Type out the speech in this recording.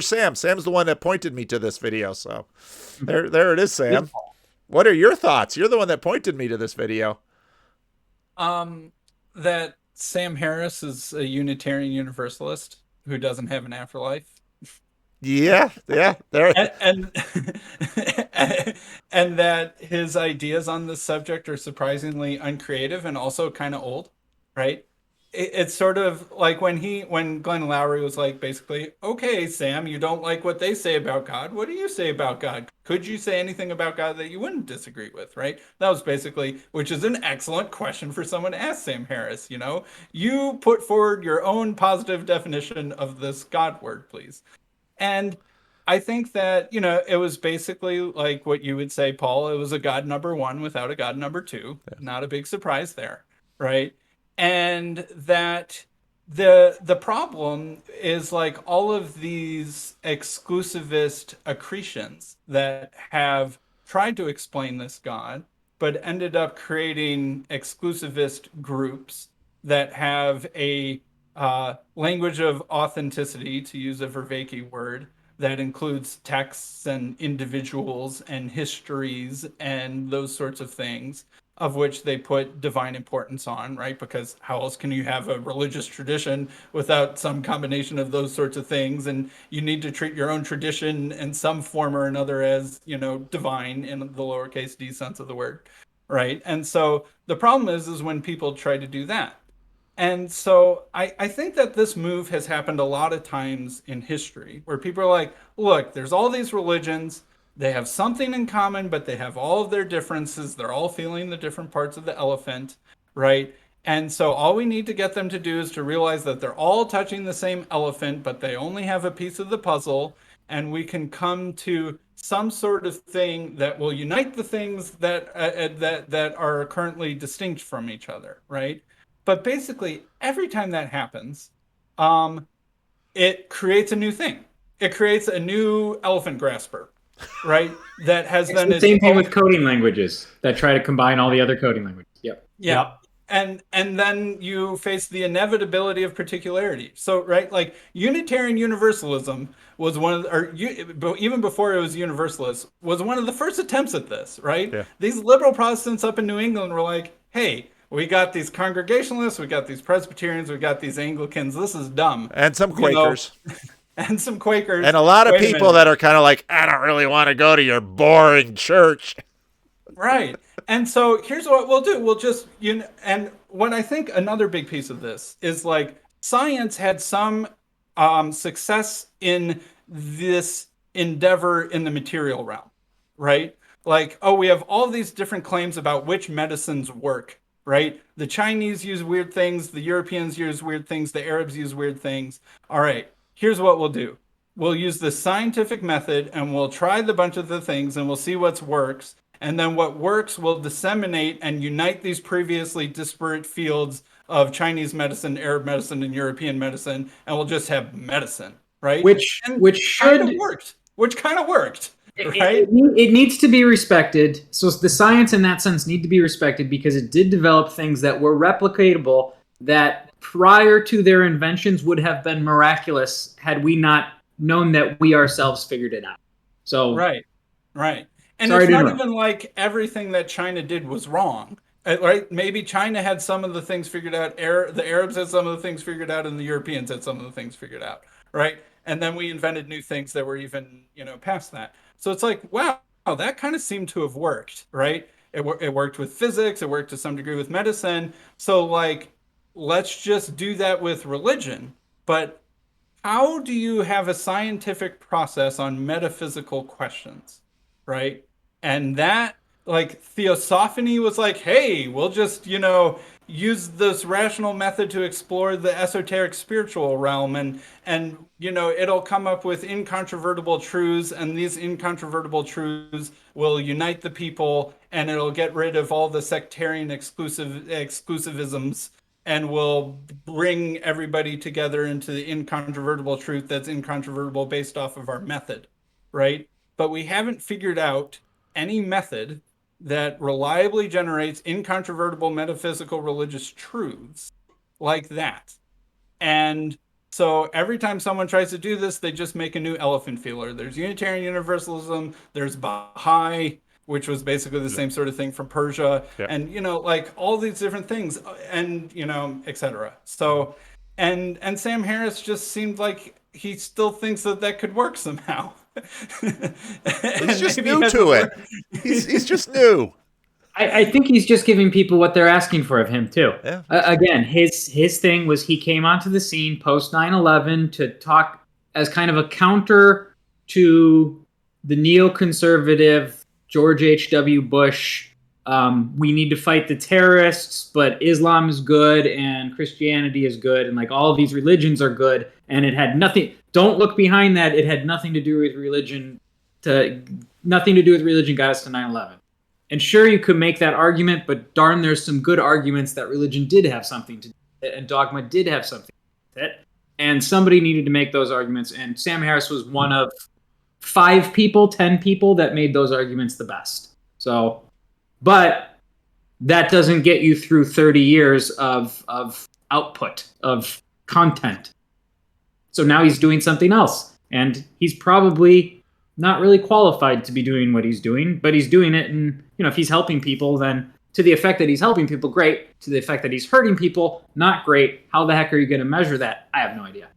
Sam. Sam's the one that pointed me to this video. So there it is, Sam. What are your thoughts? You're the one that pointed me to this video. Um, that Sam Harris is a Unitarian Universalist who doesn't have an afterlife. Yeah, yeah. There. And and that his ideas on this subject are surprisingly uncreative and also kind of old, right? It's sort of like when Glenn Lowry was like, basically, okay, Sam, you don't like what they say about God. What do you say about God? Could you say anything about God that you wouldn't disagree with, right? That was basically, which is an excellent question for someone to ask Sam Harris. You put forward your own positive definition of this God word, please. And I think that, it was basically like what you would say, Paul. It was a God number one without a God number two. Not a big surprise there, right? And that the problem is like all of these exclusivist accretions that have tried to explain this God, but ended up creating exclusivist groups that have a language of authenticity, to use a Vervaeke word, that includes texts and individuals and histories and those sorts of things, of which they put divine importance on, right? Because how else can you have a religious tradition without some combination of those sorts of things? And you need to treat your own tradition in some form or another as, divine in the lowercase d sense of the word, right? And so the problem is when people try to do that. And so I think that this move has happened a lot of times in history where people are like, look, there's all these religions. They have something in common, but they have all of their differences. They're all feeling the different parts of the elephant, right? And so all we need to get them to do is to realize that they're all touching the same elephant, but they only have a piece of the puzzle. And we can come to some sort of thing that will unite the things that are currently distinct from each other, right? But basically, every time that happens, um, it creates a new thing. It creates a new elephant grasper, right? That has It's then the its same thing own, with coding languages that try to combine all the other coding languages. Yep. yeah. And then you face the inevitability of particularity. So, right, like Unitarian Universalism was one of the, even before it was Universalist, was one of the first attempts at this, right? Yeah. These liberal Protestants up in New England were like, hey, we got these Congregationalists, we got these Presbyterians, we got these Anglicans. This is dumb, And some you know, Quakers. and some Quakers. And a lot of Wait a people minute. that are kind of like, I don't really want to go to your boring church. Right. And so here's what we'll do. We'll just, and what I think another big piece of this is like science had some success in this endeavor in the material realm, right? Like, oh, we have all these different claims about which medicines work, right? The Chinese use weird things, the Europeans use weird things, the Arabs use weird things. All right, here's what we'll do. We'll use the scientific method and we'll try the bunch of the things and we'll see what works, and then what works will disseminate and unite these previously disparate fields of Chinese medicine, Arab medicine, and European medicine, and we'll just have medicine, right? Which And which kind of should worked, which kind of worked, it, right? it, it needs to be respected. So the science in that sense need to be respected because it did develop things that were replicatable that prior to their inventions would have been miraculous had we not known that we ourselves figured it out. So Right, right. And sorry it's to not interrupt. even like everything that China did was wrong, right? Maybe China had some of the things figured out, the Arabs had some of the things figured out, and the Europeans had some of the things figured out, right? And then we invented new things that were even, past that. So it's like, wow, that kind of seemed to have worked, right? It worked with physics, it worked to some degree with medicine. So like, let's just do that with religion. But how do you have a scientific process on metaphysical questions, right? And that, like, theosophany was like, hey, we'll just, use this rational method to explore the esoteric spiritual realm, and it'll come up with incontrovertible truths, and these incontrovertible truths will unite the people, and it'll get rid of all the sectarian exclusivisms, and will bring everybody together into the incontrovertible truth that's incontrovertible based off of our method, right? But we haven't figured out any method that reliably generates incontrovertible metaphysical religious truths like that. And So every time someone tries to do this, they just make a new elephant feeler. There's Unitarian Universalism, there's Baha'i, which was basically the same sort of thing from Persia, Yeah. and like all these different things, and etc. So, and Sam Harris just seemed like he still thinks that could work somehow. He's just new to it. He's just new. I think he's just giving people what they're asking for of him too. Yeah. Again, his thing was he came onto the scene post 9/11 to talk as kind of a counter to the neoconservative George H.W. Bush. We need to fight the terrorists, but Islam is good and Christianity is good, and like all of these religions are good. And it had nothing. Don't look behind that. It had nothing to do with religion. Nothing to do with religion got us to 9/11. And sure, you could make that argument, but darn, there's some good arguments that religion did have something to do with it, and dogma did have something to do with it. And somebody needed to make those arguments, and Sam Harris was one of 5 people, 10 people that made those arguments the best. So, but that doesn't get you through 30 years of output, of content. So now he's doing something else, and he's probably not really qualified to be doing what he's doing, but he's doing it. And, if he's helping people, then to the effect that he's helping people, great. To the effect that he's hurting people, not great. How the heck are you going to measure that? I have no idea.